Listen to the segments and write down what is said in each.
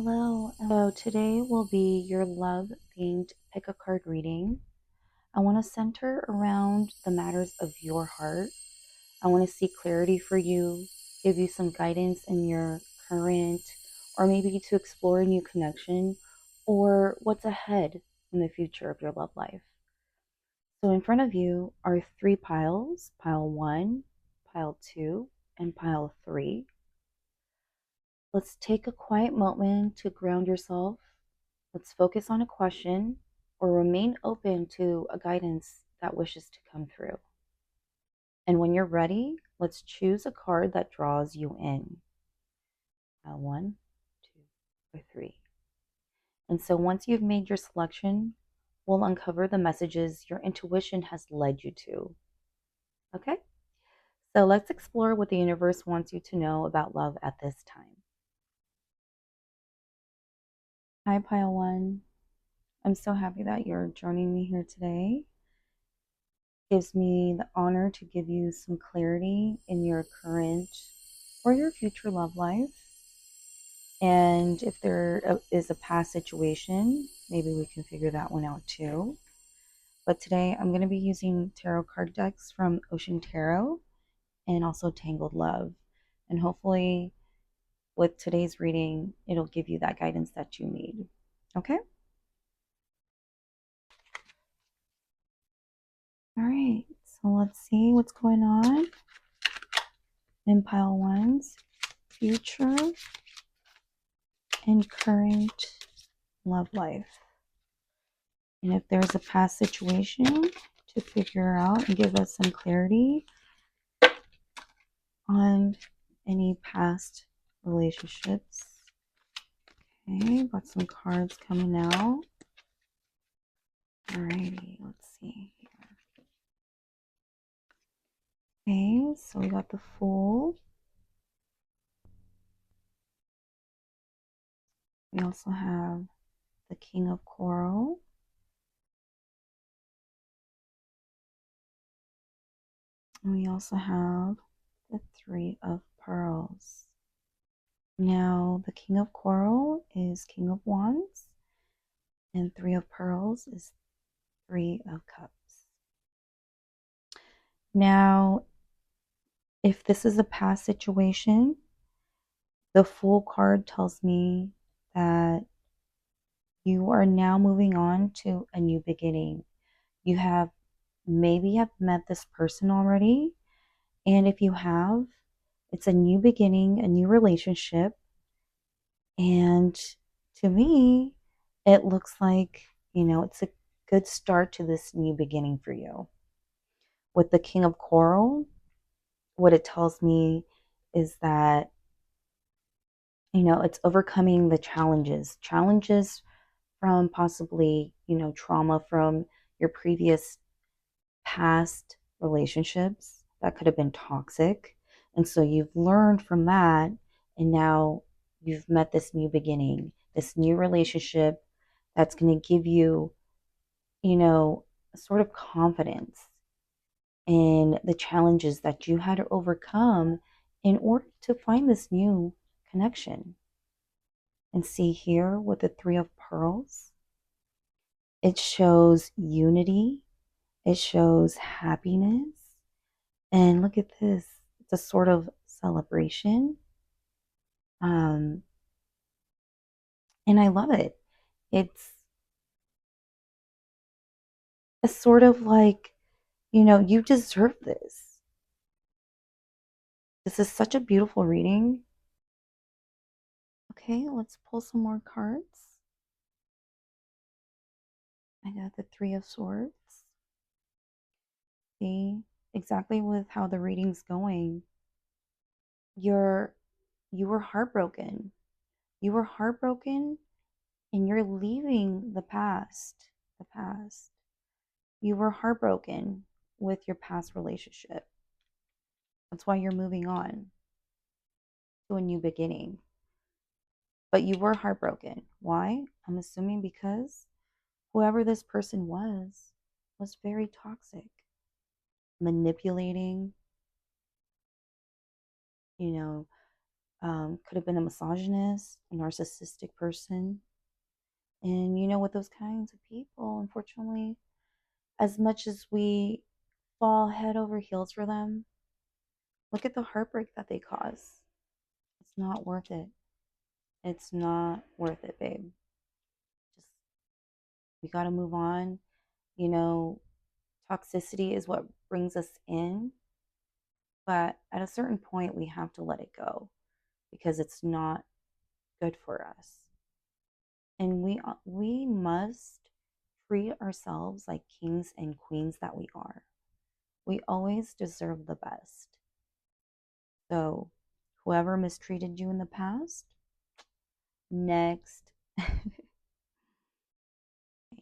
Hello. So today will be your love themed pick a card reading. I want to center around the matters of your heart. I want to seek clarity for you, give you some guidance in your current, or maybe to explore a new connection or what's ahead in the future of your love life. So in front of you are three piles: pile one, pile two, and pile three. Let's take a quiet moment to ground yourself. Let's focus on a question or remain open to a guidance that wishes to come through. And when you're ready, let's choose a card that draws you in. One, two, or three. And so once you've made your selection, we'll uncover the messages your intuition has led you to. Okay? So let's explore what the universe wants you to know about love at this time. Hi, Pile One. I'm so happy that you're joining me here today. Gives me the honor to give you some clarity in your current or your future love life. And if there is a past situation, maybe we can figure that one out too. But today I'm going to be using tarot card decks from Ocean Tarot and also Tangled Love. And hopefully with today's reading, it'll give you that guidance that you need. Okay? All right. So let's see what's going on in pile one's future and current love life. And if there's a past situation, to figure out and give us some clarity on any past relationships. Okay, got some cards coming out. Alrighty, let's see here. Okay, so we got the Fool. We also have the King of Coral. And we also have the Three of Pearls. Now, the King of Coral is King of Wands, and Three of Pearls is Three of Cups. Now, if this is a past situation, the Fool card tells me that you are now moving on to a new beginning. You have maybe have met this person already, and if you have, it's a new beginning, a new relationship. And to me, it looks like, it's a good start to this new beginning for you. With the King of Coral, what it tells me is that, it's overcoming the challenges from possibly, trauma from your previous past relationships that could have been toxic. And so you've learned from that, and now you've met this new beginning, this new relationship that's going to give you, a sort of confidence in the challenges that you had to overcome in order to find this new connection. And see here with the Three of Pearls, it shows unity, it shows happiness. And look at this, it's a sort of celebration. And I love it. It's a sort of like, you deserve this. This is such a beautiful reading. Okay, let's pull some more cards. I got the Three of Swords. See exactly with how the reading's going. You were heartbroken. You were heartbroken and you're leaving the past. The past. You were heartbroken with your past relationship. That's why you're moving on to a new beginning. But you were heartbroken. Why? I'm assuming because whoever this person was very toxic, manipulating, you know, Could have been a misogynist, a narcissistic person. And with those kinds of people, unfortunately, as much as we fall head over heels for them, look at the heartbreak that they cause. It's not worth it. It's not worth it, babe. Just, we got to move on. You know, Toxicity is what brings us in, but at a certain point, we have to let it go because it's not good for us. And we must treat ourselves like kings and queens that we are. We always deserve the best. So, whoever mistreated you in the past, next.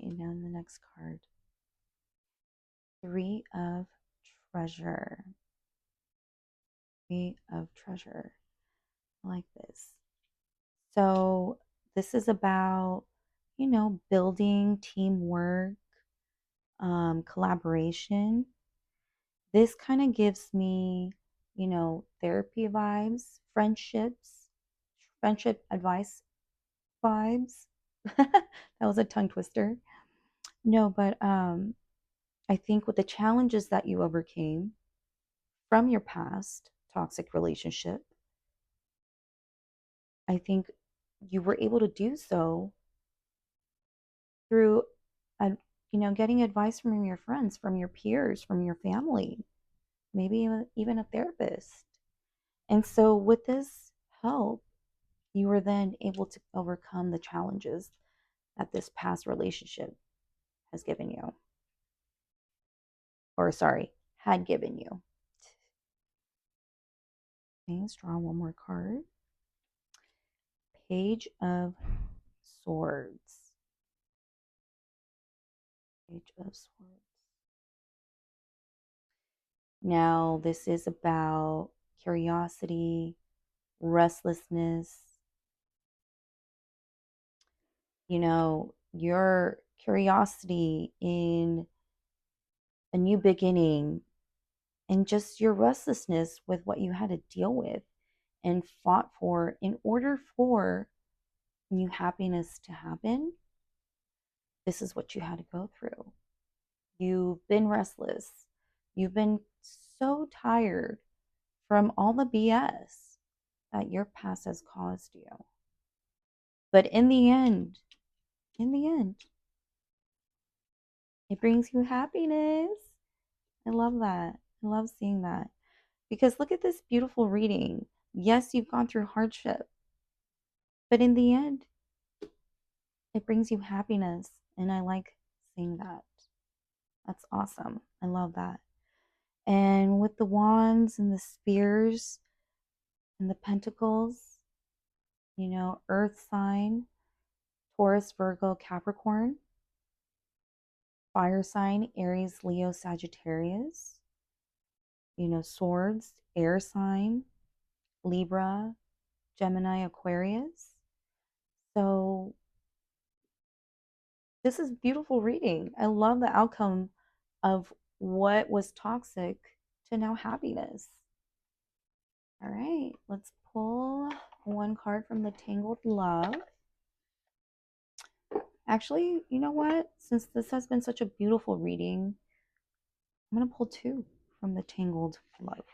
And the next card. Three of Treasure. Three of Treasure. I like this. So, this is about, building teamwork, collaboration. This kind of gives me, therapy vibes, friendship advice vibes. That was a tongue twister. No, but I think with the challenges that you overcame from your past toxic relationship, I think you were able to do so through, uh, getting advice from your friends, from your peers, from your family, maybe even a therapist. And so, with this help, you were then able to overcome the challenges that this past relationship has given you, or sorry, had given you. Okay, let's draw one more card. Page of Swords. Page of Swords. Now, this is about curiosity, restlessness, your curiosity in a new beginning, and just your restlessness with what you had to deal with and fought for in order for new happiness to happen. This is what you had to go through. You've been restless. You've been so tired from all the BS that your past has caused you. But in the end, it brings you happiness. I love that. I love seeing that. Because look at this beautiful reading. Yes, you've gone through hardship, but in the end, it brings you happiness. And I like seeing that. That's awesome. I love that. And with the wands and the spears and the pentacles, earth sign, Taurus, Virgo, Capricorn, fire sign, Aries, Leo, Sagittarius, swords, air sign, Libra, Gemini, Aquarius. So this is beautiful reading. I love the outcome of what was toxic to now happiness. All right, let's pull one card from the Tangled Love. Actually, you know what? Since this has been such a beautiful reading, I'm going to pull two from the Tangled Love.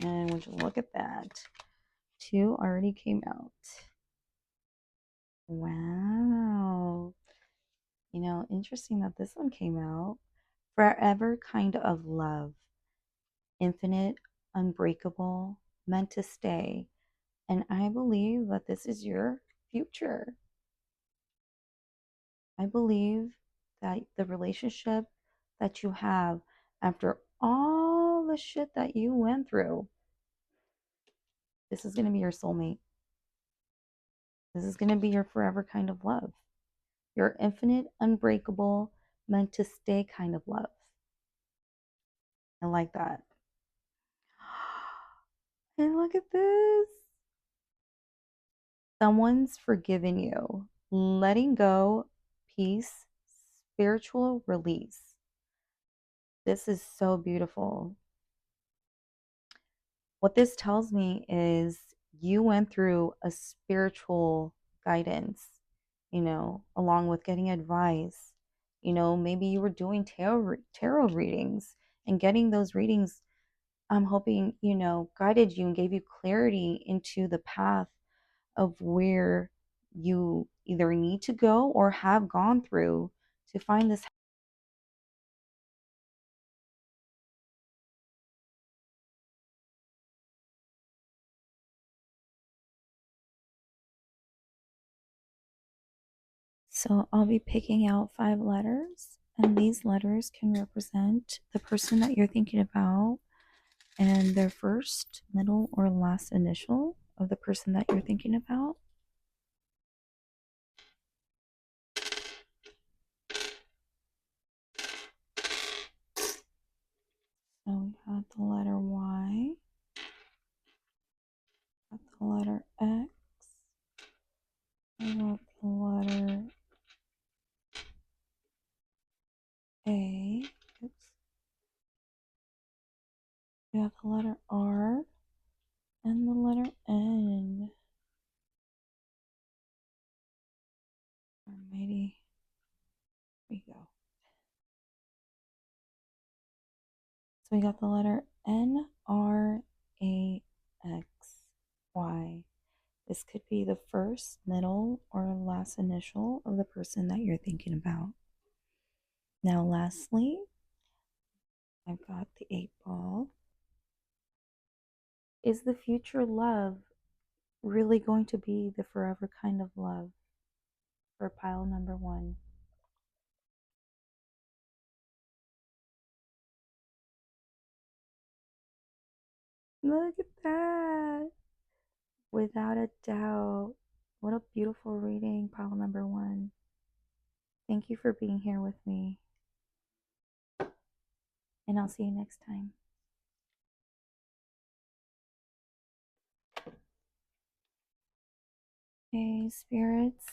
And would you look at that? Two already came out. Wow. Interesting that this one came out. Forever kind of love. Infinite, unbreakable, meant to stay. And I believe that this is your future. I believe that the relationship that you have after all the shit that you went through, this is going to be your soulmate. This is going to be your forever kind of love. Your infinite, unbreakable, meant to stay kind of love. I like that. And look at this. Someone's forgiven you. Letting go, peace, spiritual release. This is so beautiful. What this tells me is you went through a spiritual guidance, along with getting advice. Maybe you were doing tarot readings, and getting those readings, I'm hoping, guided you and gave you clarity into the path of where you either need to go or have gone through to find this. So I'll be picking out 5 letters, and these letters can represent the person that you're thinking about and their first, middle, or last initial of the person that you're thinking about. So we have the letter Y, got the letter X, I got the letter A, oops, we have the letter R, and the letter N. Alrighty, here we go. So we got the letter N, R, A, X, Y. This could be the first, middle, or last initial of the person that you're thinking about. Now, lastly, I've got the 8 ball. Is the future love really going to be the forever kind of love for pile number 1? Look at that! Without a doubt. What a beautiful reading, pile number 1. Thank you for being here with me. And I'll see you next time. Okay, spirits.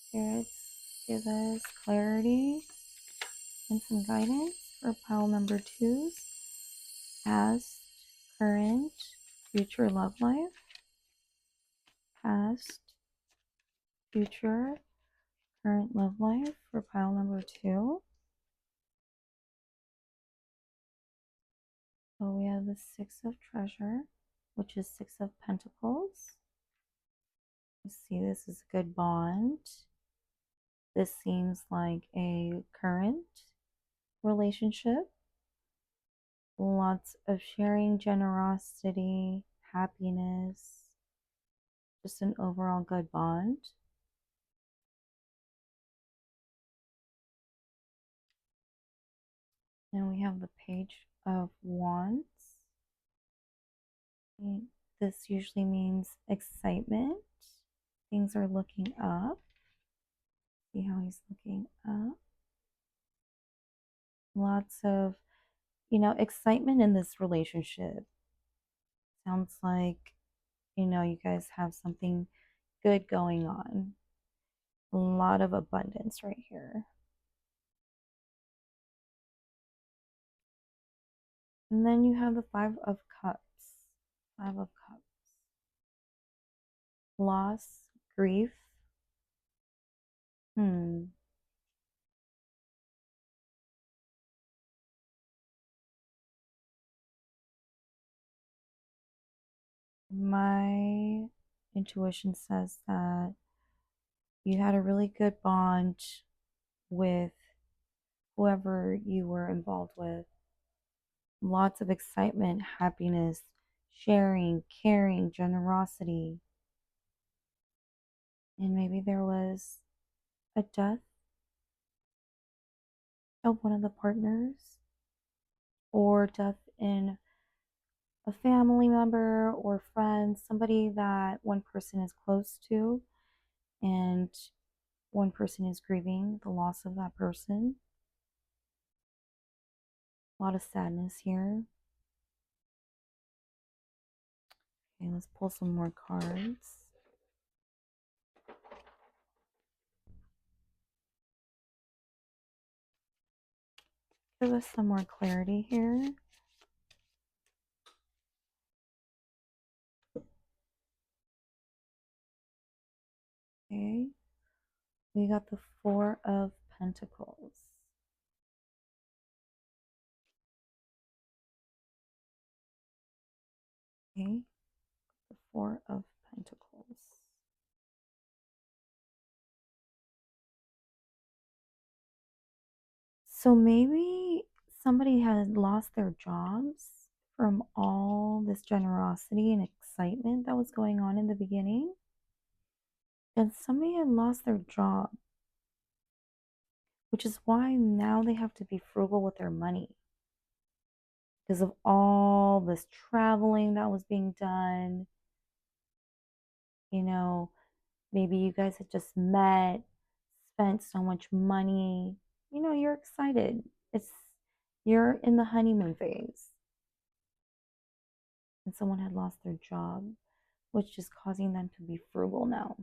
Spirits, give us clarity and some guidance for pile number 2's past, current, future love life. Past, future, current love life for pile number 2. So we have the 6 of treasure, which is 6 of pentacles. You see, this is a good bond. This seems like a current relationship. Lots of sharing, generosity, happiness, just an overall good bond. And we have the Page of Wands. This usually means excitement. Things are looking up. See how he's looking up. Lots of, excitement in this relationship. Sounds like, you guys have something good going on. A lot of abundance right here. And then you have the 5 of Cups. 5 of Cups. Loss, grief. My intuition says that you had a really good bond with whoever you were involved with. Lots of excitement, happiness, sharing, caring, generosity. And maybe there was a death of one of the partners, or death in a family member or friend, somebody that one person is close to, and one person is grieving the loss of that person. A lot of sadness here. Okay, let's pull some more cards. Give us some more clarity here. Okay, we got the Four of Pentacles. Okay, the Four of Pentacles. So maybe somebody had lost their jobs from all this generosity and excitement that was going on in the beginning. And somebody had lost their job, which is why now they have to be frugal with their money because of all this traveling that was being done. You know, maybe you guys had just met, spent so much money. You know, you're excited. You're in the honeymoon phase. And someone had lost their job, which is causing them to be frugal now.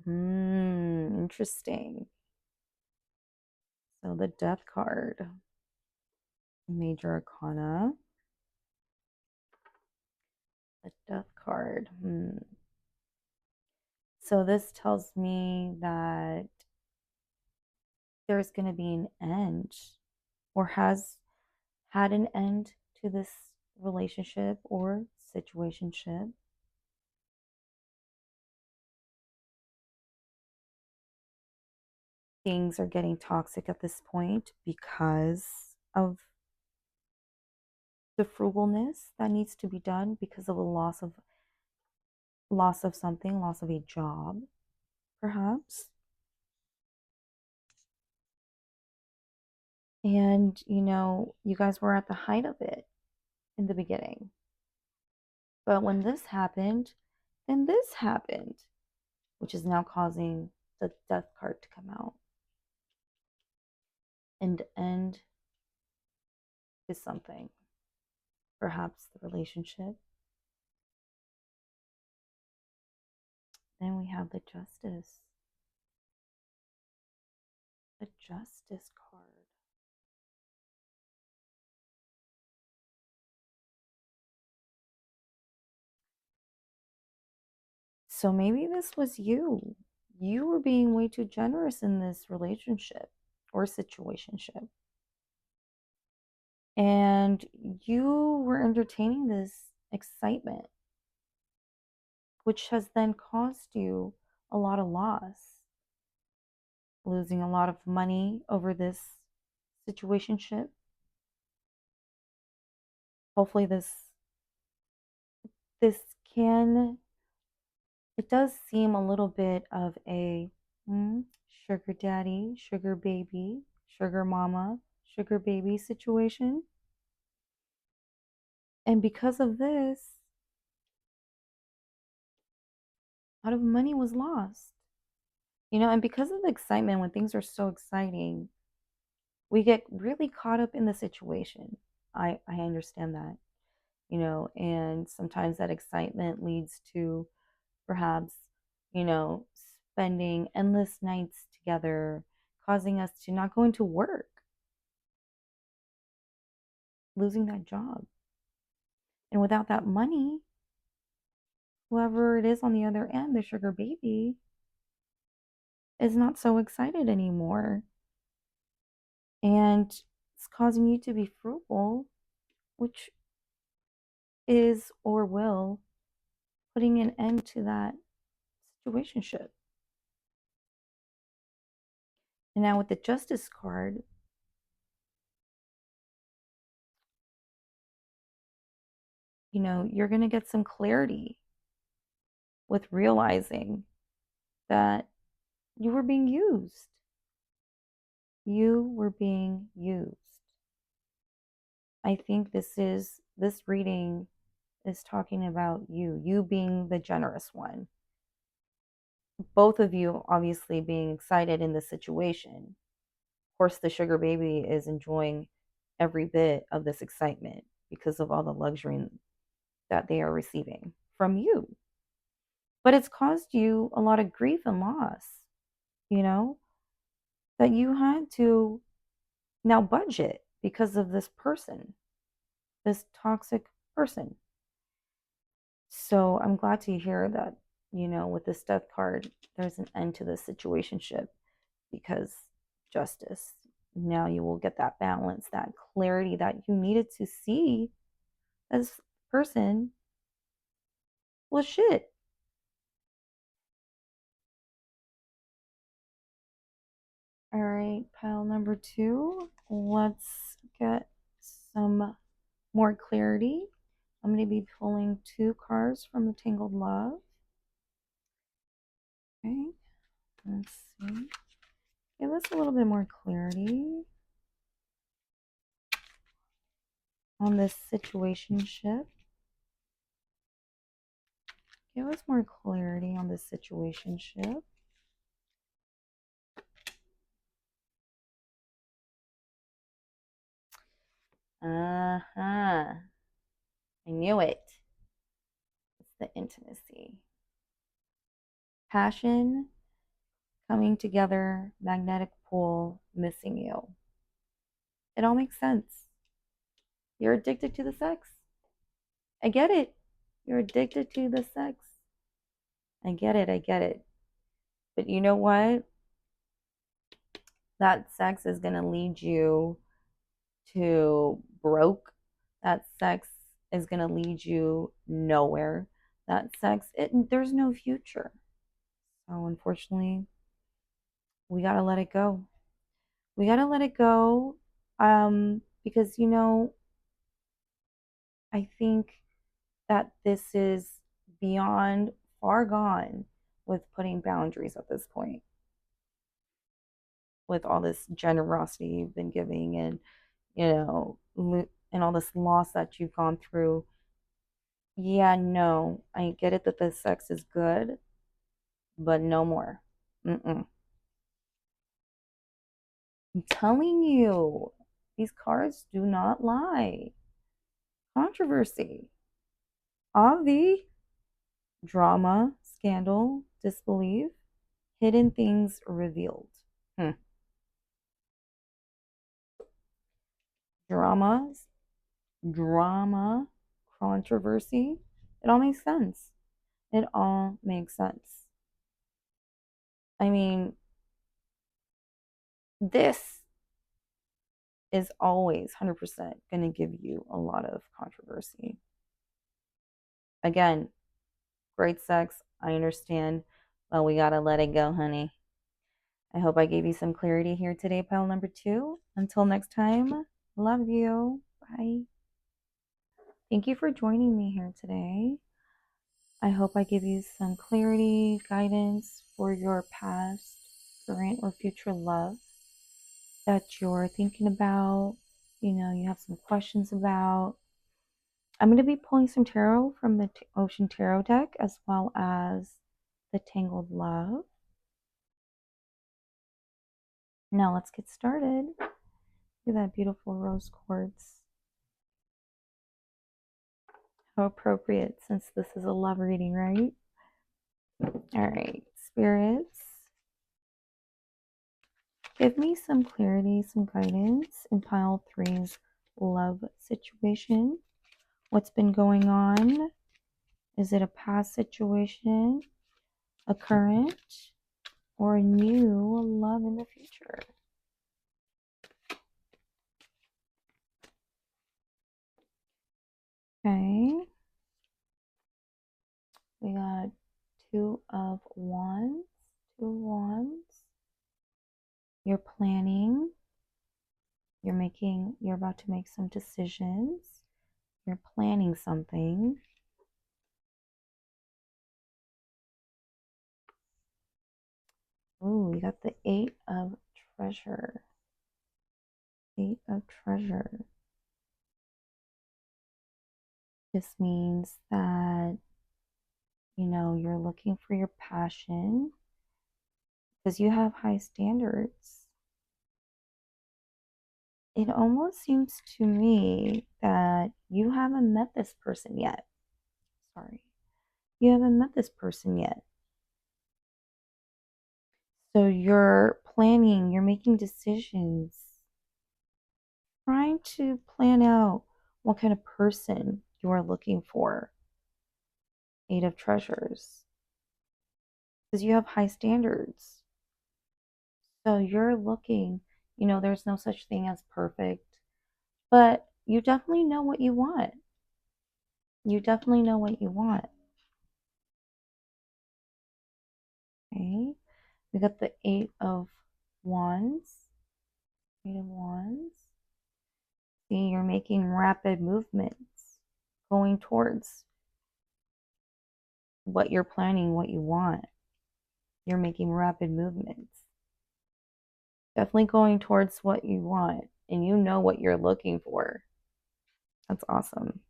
Interesting. So the Death card, Major Arcana, the Death card. So this tells me that there's going to be an end, or has had an end to this relationship or situationship. Things are getting toxic at this point because of the frugalness that needs to be done, because of a loss of something, loss of a job, perhaps. And you guys were at the height of it in the beginning. But when this happened, then this happened, which is now causing the Death card to come out. And end is something, perhaps the relationship. Then we have the Justice. The Justice card. So maybe this was you. You were being way too generous in this relationship or situationship. And you were entertaining this excitement, which has then caused you a lot of loss, losing a lot of money over this situationship. Hopefully this can, it does seem a little bit of a sugar daddy, sugar baby, sugar mama, sugar baby situation. And because of this, a lot of money was lost. And because of the excitement, when things are so exciting, we get really caught up in the situation. I understand that, and sometimes that excitement leads to perhaps, spending endless nights together, causing us to not go into work, losing that job. And without that money, whoever it is on the other end, the sugar baby, is not so excited anymore. And it's causing you to be frugal, which is or will putting an end to that situationship. And now with the Justice card, you're going to get some clarity with realizing that you were being used. You were being used. I think this reading is talking about you being the generous one. Both of you obviously being excited in this situation. Of course, the sugar baby is enjoying every bit of this excitement because of all the luxury that they are receiving from you. But it's caused you a lot of grief and loss, you know, that you had to now budget because of this person, this toxic person. So I'm glad to hear that, with this death card, there's an end to this situationship because justice. Now you will get that balance, that clarity that you needed to see this person was shit. All right, pile number two. Let's get some more clarity. I'm going to be pulling two cards from the Tangled Love. Okay, let's see. Give us a little bit more clarity on this situationship. Give us more clarity on this situationship. Uh-huh. I knew it. It's the intimacy. Passion, coming together, magnetic pull, missing you. It all makes sense. You're addicted to the sex. I get it. You're addicted to the sex. I get it. I get it. But you know what? That sex is going to lead you to broke. That sex is going to lead you nowhere. That sex, there's no future. So unfortunately, we got to let it go. We got to let it go because, I think that this is beyond, far gone with putting boundaries at this point, with all this generosity you've been giving and, and all this loss that you've gone through. Yeah, no, I get it that the sex is good, but no more. Mm-mm. I'm telling you, these cards do not lie. Controversy, avi, drama, scandal, disbelief, hidden things revealed. Hmm. Dramas, drama, controversy. It all makes sense. It all makes sense. I mean, this is always 100% going to give you a lot of controversy. Again, great sex. I understand. But we got to let it go, honey. I hope I gave you some clarity here today, pile number two. Until next time, love you. Bye. Thank you for joining me here today. I hope I give you some clarity, guidance for your past, current, or future love that you're thinking about, you have some questions about. I'm going to be pulling some tarot from the Ocean Tarot deck as well as the Tangled Love. Now let's get started. Look at that beautiful rose quartz. How appropriate since this is a love reading, right? All right, spirits, give me some clarity, some guidance in pile three's love situation. What's been going on? Is it a past situation, a current, or a new love in the future? Okay. We got two of wands, two wands. You're planning. You're about to make some decisions. You're planning something. Ooh, you got the eight of treasure. Eight of treasure. This means that, you're looking for your passion because you have high standards. it almost seems to me that you haven't met this person yet. Sorry. You haven't met this person yet. So you're planning, you're making decisions, trying to plan out what kind of person you are looking for. Eight of Treasures. Because you have high standards. So you're looking, there's no such thing as perfect, but you definitely know what you want. You definitely know what you want. Okay. We got the Eight of Wands. Eight of Wands. See, you're making rapid movements going towards what you're planning, what you want. You're making rapid movements. Definitely going towards what you want, and you know what you're looking for. That's awesome.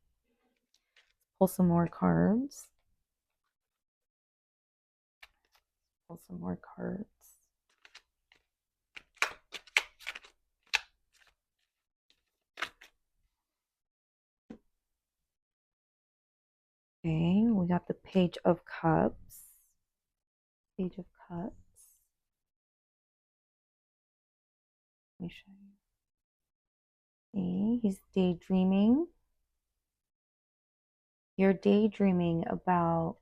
Pull some more cards. Pull some more cards. Okay, we got the Page of Cups. Page of Cups. Let me show you. See, he's daydreaming. You're daydreaming about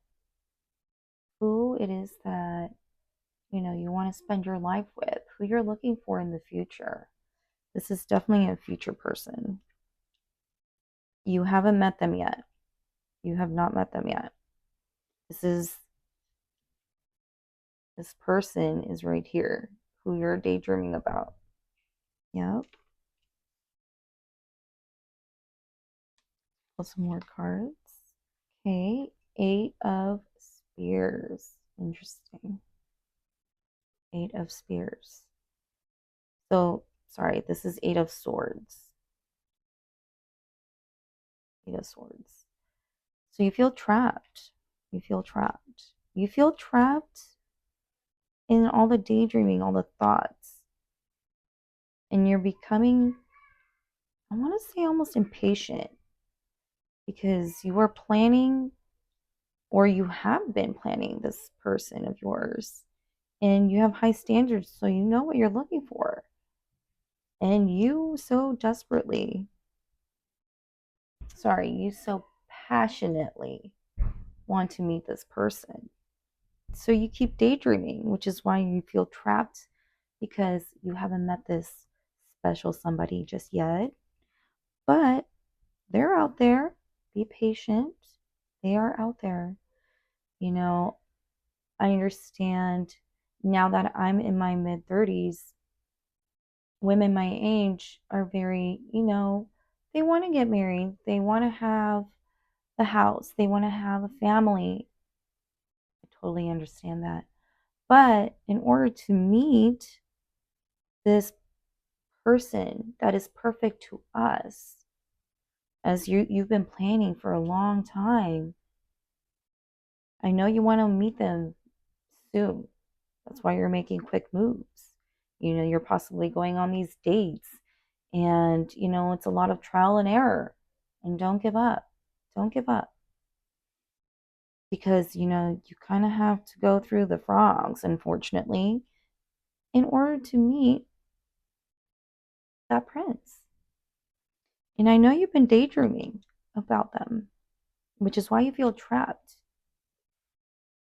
who it is that you want to spend your life with, who you're looking for in the future. This is definitely a future person. You haven't met them yet. You have not met them yet. This person is right here, who you're daydreaming about. Yep. Pull some more cards. Okay, Eight of Spears. Interesting. Eight of Spears. So, sorry, this is Eight of Swords. Eight of Swords. So you feel trapped. You feel trapped. You feel trapped in all the daydreaming, all the thoughts. And you're becoming, I want to say, almost impatient because you are planning, or you have been planning, this person of yours. And you have high standards, so you know what you're looking for. And you so passionately want to meet this person. So you keep daydreaming, which is why you feel trapped, because you haven't met this special somebody just yet. But they're out there. Be patient. They are out there. I understand now that I'm in my mid 30s, women my age are very, they want to get married. They want to have the house. They want to have a family. I totally understand that. But in order to meet this person that is perfect to us, as you've been planning for a long time, I know you want to meet them soon. That's why you're making quick moves. You're possibly going on these dates, and it's a lot of trial and error. And don't give up. Don't give up. Because you kind of have to go through the frogs, unfortunately, in order to meet that prince. And I know you've been daydreaming about them, which is why you feel trapped.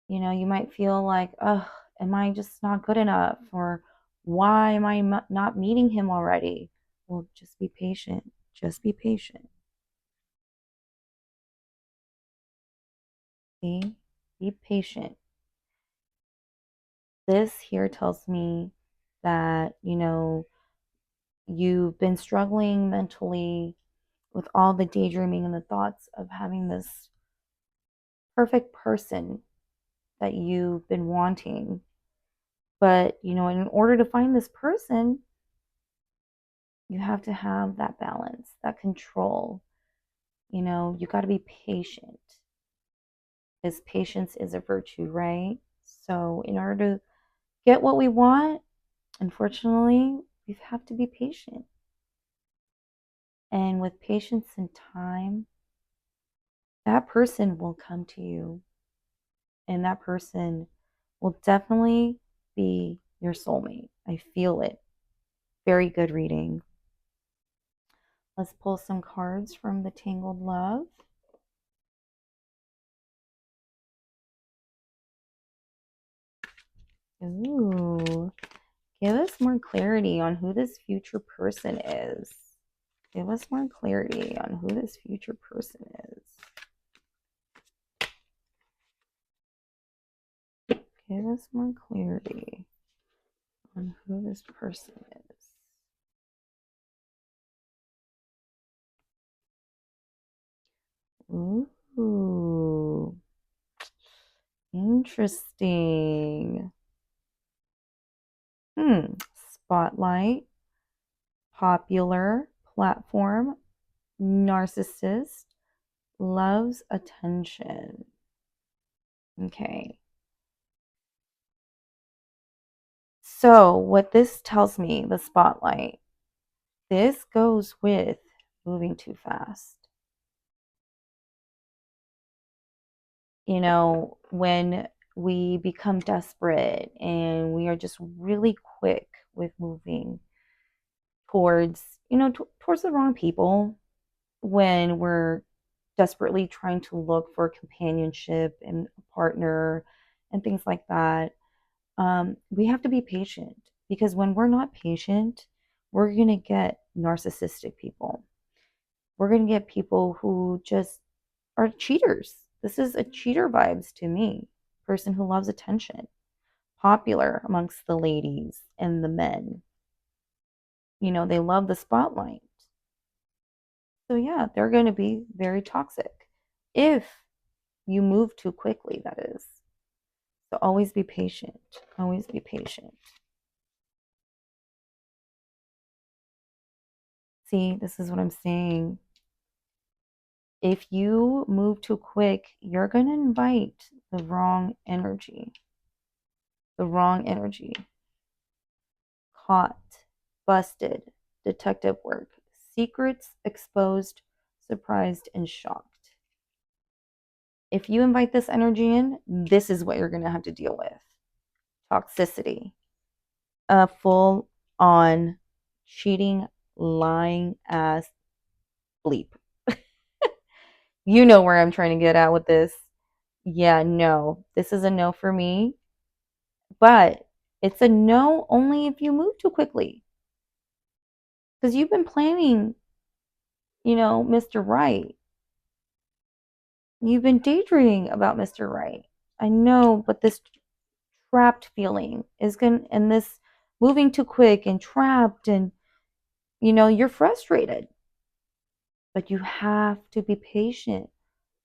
You might feel like, oh, am I just not good enough? Or why am I not meeting him already? Well, just be patient. Just be patient. See? Be patient. This here tells me that, you've been struggling mentally with all the daydreaming and the thoughts of having this perfect person that you've been wanting. But, in order to find this person, you have to have that balance, that control. You got to be patient, because patience is a virtue, right? So, in order to get what we want, unfortunately, we have to be patient. And with patience and time, that person will come to you, and that person will definitely be your soulmate. I feel it. Very good reading. Let's pull some cards from the Tangled Love. Ooh, give us more clarity on who this future person is. Give us more clarity on who this future person is. Give us more clarity on who this person is. Ooh, interesting. Spotlight, popular, platform, narcissist, loves attention. Okay. So, what this tells me, the spotlight, this goes with moving too fast. You know, when we become desperate and we are just really quick with moving towards, towards the wrong people, when we're desperately trying to look for companionship and a partner and things like that, we have to be patient, because when we're not patient, we're going to get narcissistic people. We're going to get people who just are cheaters. This is a cheater vibes to me. Person who loves attention, popular amongst the ladies and the men. They love the spotlight. So yeah, they're going to be very toxic if you move too quickly, that is. So always be patient. Always be patient. See, this is what I'm saying. If you move too quick, you're going to invite the wrong energy. The wrong energy. Caught, busted, detective work, secrets exposed, surprised, and shocked. If you invite this energy in, this is what you're going to have to deal with. Toxicity. A full on cheating, lying ass bleep. You know where I'm trying to get at with this. Yeah, no. This is a no for me. But it's a no only if you move too quickly. Because you've been planning, Mr. Right. You've been daydreaming about Mr. Right. I know, but this trapped feeling is going, and this moving too quick and trapped, and you're frustrated. But you have to be patient.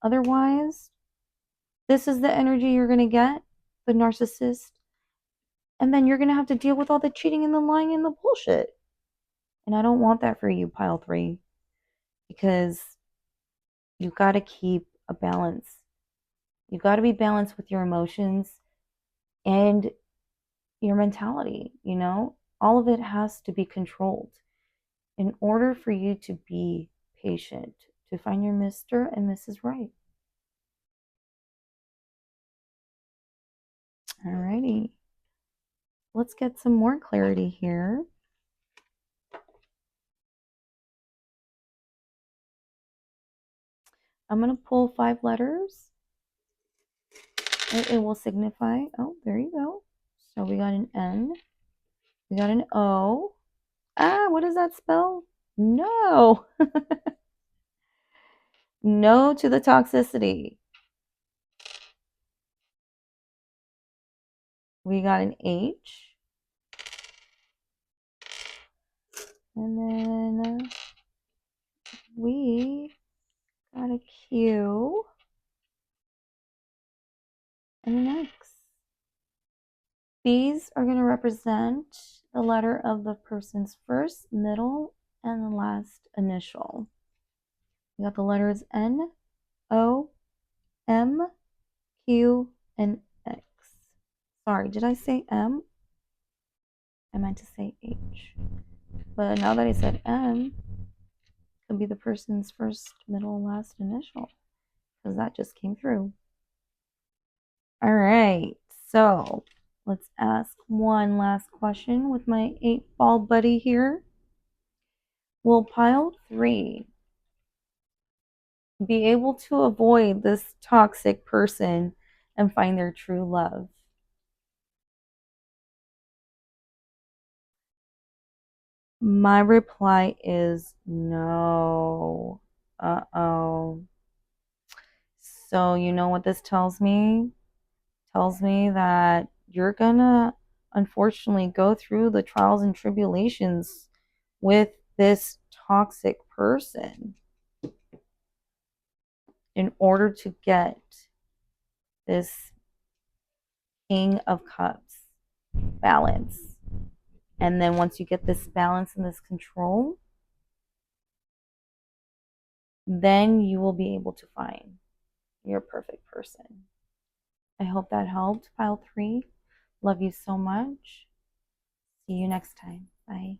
Otherwise, this is the energy you're going to get, the narcissist. And then you're going to have to deal with all the cheating and the lying and the bullshit. And I don't want that for you, pile 3, because you got to keep a balance. You got to be balanced with your emotions and your mentality, All of it has to be controlled in order for you to be patient, to find your Mr. and Mrs. Right. Alrighty. Let's get some more clarity here. I'm going to pull 5 letters. It will signify, oh, there you go. So we got an N. We got an O. What does that spell? No. No to the toxicity. We got an H. And then we got a Q and an X. These are going to represent the letter of the person's first, middle, and the last initial. We got the letters N, O, M, Q, and X. Sorry, did I say M? I meant to say H. But now that I said M, could be the person's first, middle, and last initial, because that just came through. All right, so let's ask one last question with my 8-ball buddy here. Will pile 3 be able to avoid this toxic person and find their true love? My reply is no. Uh-oh. So you know what this tells me? Tells me that you're gonna unfortunately go through the trials and tribulations with this toxic person in order to get this King of Cups balance. And then once you get this balance and this control, then you will be able to find your perfect person. I hope that helped, pile 3. Love you so much. See you next time. Bye.